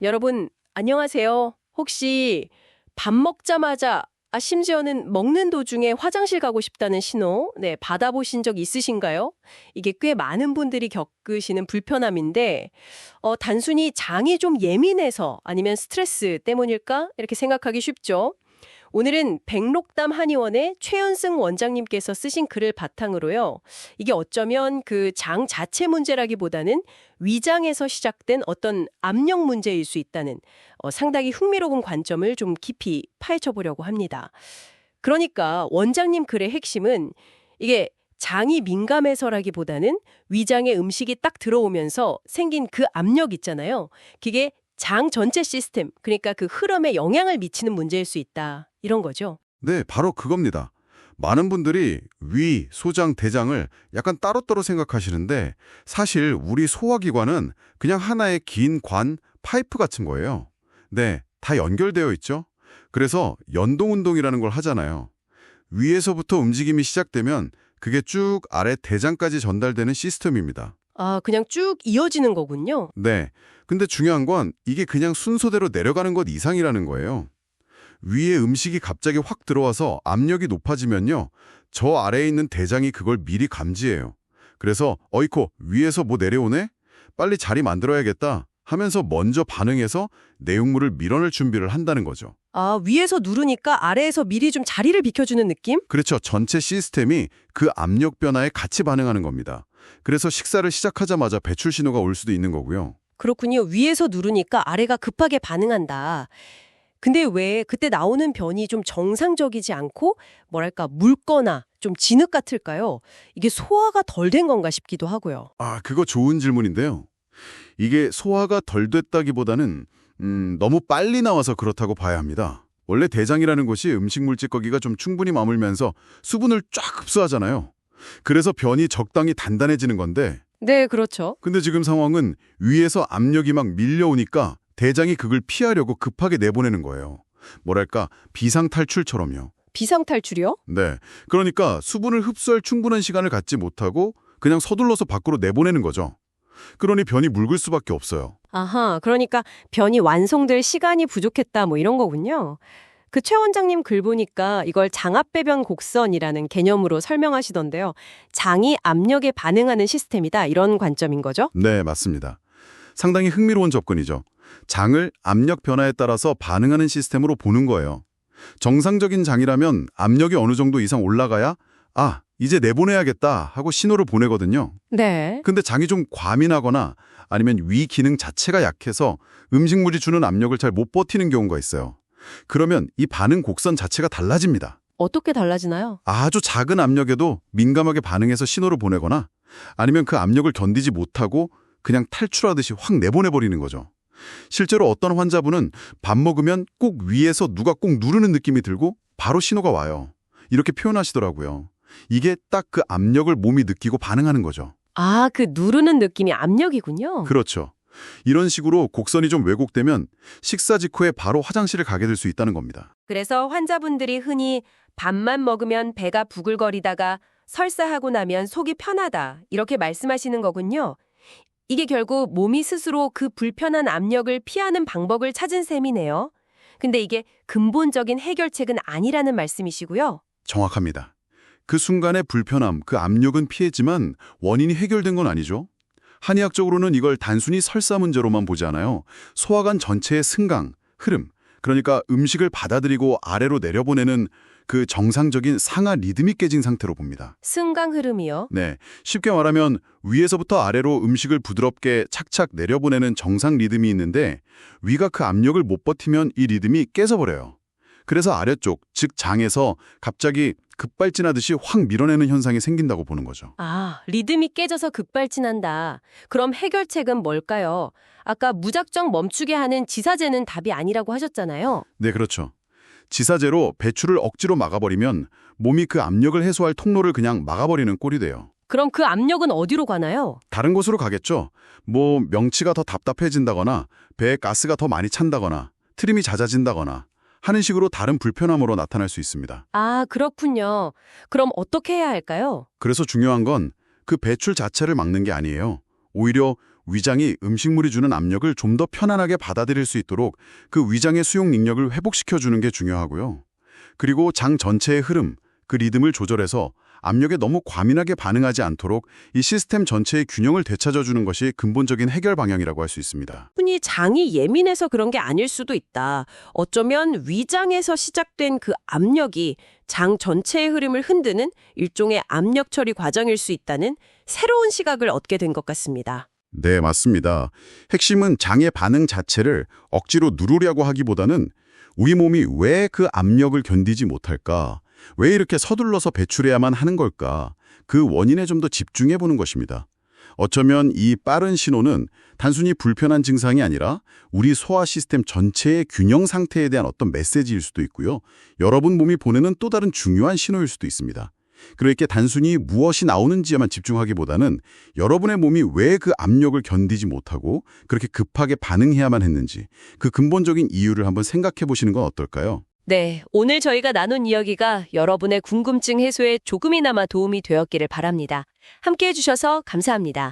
여러분, 안녕하세요. 혹시 밥 먹자마자, 심지어는 먹는 도중에 화장실 가고 싶다는 신호, 받아보신 적 있으신가요? 이게 꽤 많은 분들이 겪으시는 불편함인데, 단순히 장이 좀 예민해서 아니면 스트레스 때문일까? 이렇게 생각하기 쉽죠. 오늘은 백록담 한의원의 최현승 원장님께서 쓰신 글을 바탕으로요. 이게 어쩌면 그 장 자체 문제라기보다는 위장에서 시작된 어떤 압력 문제일 수 있다는 상당히 흥미로운 관점을 좀 깊이 파헤쳐 보려고 합니다. 그러니까 원장님 글의 핵심은 이게 장이 민감해서라기보다는 위장에 음식이 딱 들어오면서 생긴 그 압력 있잖아요. 그게 장 전체 시스템, 그러니까 그 흐름에 영향을 미치는 문제일 수 있다. 이런 거죠. 네, 바로 그겁니다. 많은 분들이 위, 소장, 대장을 약간 따로따로 생각하시는데 사실 우리 소화기관은 그냥 하나의 긴 관, 파이프 같은 거예요. 네, 다 연결되어 있죠. 그래서 연동운동이라는 걸 하잖아요. 위에서부터 움직임이 시작되면 그게 쭉 아래 대장까지 전달되는 시스템입니다. 아, 그냥 쭉 이어지는 거군요. 네, 근데 중요한 건 이게 그냥 순서대로 내려가는 것 이상이라는 거예요. 위에 음식이 갑자기 확 들어와서 압력이 높아지면요. 저 아래에 있는 대장이 그걸 미리 감지해요. 그래서 어이코 위에서 뭐 내려오네? 빨리 자리 만들어야겠다 하면서 먼저 반응해서 내용물을 밀어낼 준비를 한다는 거죠. 아, 위에서 누르니까 아래에서 미리 좀 자리를 비켜주는 느낌? 그렇죠. 전체 시스템이 그 압력 변화에 같이 반응하는 겁니다. 그래서 식사를 시작하자마자 배출 신호가 올 수도 있는 거고요. 그렇군요. 위에서 누르니까 아래가 급하게 반응한다. 근데 왜 그때 나오는 변이 좀 정상적이지 않고 뭐랄까 묽거나 좀 진흙 같을까요? 이게 소화가 덜 된 건가 싶기도 하고요. 아, 그거 좋은 질문인데요. 이게 소화가 덜 됐다기보다는 너무 빨리 나와서 그렇다고 봐야 합니다. 원래 대장이라는 곳이 음식물 찌꺼기가 좀 충분히 머물면서 수분을 쫙 흡수하잖아요. 그래서 변이 적당히 단단해지는 건데 네, 그렇죠. 근데 지금 상황은 위에서 압력이 막 밀려오니까 대장이 그걸 피하려고 급하게 내보내는 거예요. 뭐랄까 비상탈출처럼요. 비상탈출이요? 네, 그러니까 수분을 흡수할 충분한 시간을 갖지 못하고 그냥 서둘러서 밖으로 내보내는 거죠. 그러니 변이 묽을 수밖에 없어요. 아하, 그러니까 변이 완성될 시간이 부족했다 뭐 이런 거군요. 그 최 원장님 글 보니까 이걸 장압배변 곡선이라는 개념으로 설명하시던데요. 장이 압력에 반응하는 시스템이다 이런 관점인 거죠? 네, 맞습니다. 상당히 흥미로운 접근이죠. 장을 압력 변화에 따라서 반응하는 시스템으로 보는 거예요. 정상적인 장이라면 압력이 어느 정도 이상 올라가야 이제 내보내야겠다 하고 신호를 보내거든요. 네. 근데 장이 좀 과민하거나 아니면 위 기능 자체가 약해서 음식물이 주는 압력을 잘 못 버티는 경우가 있어요. 그러면 이 반응 곡선 자체가 달라집니다. 어떻게 달라지나요? 아주 작은 압력에도 민감하게 반응해서 신호를 보내거나 아니면 그 압력을 견디지 못하고 그냥 탈출하듯이 확 내보내버리는 거죠. 실제로 어떤 환자분은 밥 먹으면 꼭 위에서 누가 꼭 누르는 느낌이 들고 바로 신호가 와요. 이렇게 표현하시더라고요. 이게 딱 그 압력을 몸이 느끼고 반응하는 거죠. 아, 그 누르는 느낌이 압력이군요. 그렇죠. 이런 식으로 곡선이 좀 왜곡되면 식사 직후에 바로 화장실을 가게 될 수 있다는 겁니다. 그래서 환자분들이 흔히 밥만 먹으면 배가 부글거리다가 설사하고 나면 속이 편하다 이렇게 말씀하시는 거군요. 이게 결국 몸이 스스로 그 불편한 압력을 피하는 방법을 찾은 셈이네요. 근데 이게 근본적인 해결책은 아니라는 말씀이시고요. 정확합니다. 그 순간의 불편함, 그 압력은 피했지만 원인이 해결된 건 아니죠. 한의학적으로는 이걸 단순히 설사 문제로만 보지 않아요. 소화관 전체의 승강, 흐름, 그러니까 음식을 받아들이고 아래로 내려보내는 그 정상적인 상하 리듬이 깨진 상태로 봅니다. 승강 흐름이요? 네, 쉽게 말하면 위에서부터 아래로 음식을 부드럽게 착착 내려보내는 정상 리듬이 있는데 위가 그 압력을 못 버티면 이 리듬이 깨져버려요. 그래서 아래쪽, 즉 장에서 갑자기 급발진하듯이 확 밀어내는 현상이 생긴다고 보는 거죠. 아, 리듬이 깨져서 급발진한다. 그럼 해결책은 뭘까요? 아까 무작정 멈추게 하는 지사제는 답이 아니라고 하셨잖아요. 네, 그렇죠. 지사제로 배출을 억지로 막아버리면 몸이 그 압력을 해소할 통로를 그냥 막아버리는 꼴이 돼요. 그럼 그 압력은 어디로 가나요? 다른 곳으로 가겠죠. 뭐 명치가 더 답답해진다거나 배에 가스가 더 많이 찬다거나 트림이 잦아진다거나 하는 식으로 다른 불편함으로 나타날 수 있습니다. 아, 그렇군요. 그럼 어떻게 해야 할까요? 그래서 중요한 건 그 배출 자체를 막는 게 아니에요. 오히려 위장이 음식물이 주는 압력을 좀 더 편안하게 받아들일 수 있도록 그 위장의 수용 능력을 회복시켜주는 게 중요하고요. 그리고 장 전체의 흐름, 그 리듬을 조절해서 압력에 너무 과민하게 반응하지 않도록 이 시스템 전체의 균형을 되찾아주는 것이 근본적인 해결 방향이라고 할 수 있습니다. 흔히 장이 예민해서 그런 게 아닐 수도 있다. 어쩌면 위장에서 시작된 그 압력이 장 전체의 흐름을 흔드는 일종의 압력 처리 과정일 수 있다는 새로운 시각을 얻게 된 것 같습니다. 네, 맞습니다. 핵심은 장의 반응 자체를 억지로 누르려고 하기보다는 우리 몸이 왜 그 압력을 견디지 못할까? 왜 이렇게 서둘러서 배출해야만 하는 걸까? 그 원인에 좀 더 집중해 보는 것입니다. 어쩌면 이 빠른 신호는 단순히 불편한 증상이 아니라 우리 소화 시스템 전체의 균형 상태에 대한 어떤 메시지일 수도 있고요. 여러분 몸이 보내는 또 다른 중요한 신호일 수도 있습니다. 그렇게 단순히 무엇이 나오는지에만 집중하기보다는 여러분의 몸이 왜 그 압력을 견디지 못하고 그렇게 급하게 반응해야만 했는지 그 근본적인 이유를 한번 생각해 보시는 건 어떨까요? 네, 오늘 저희가 나눈 이야기가 여러분의 궁금증 해소에 조금이나마 도움이 되었기를 바랍니다. 함께해 주셔서 감사합니다.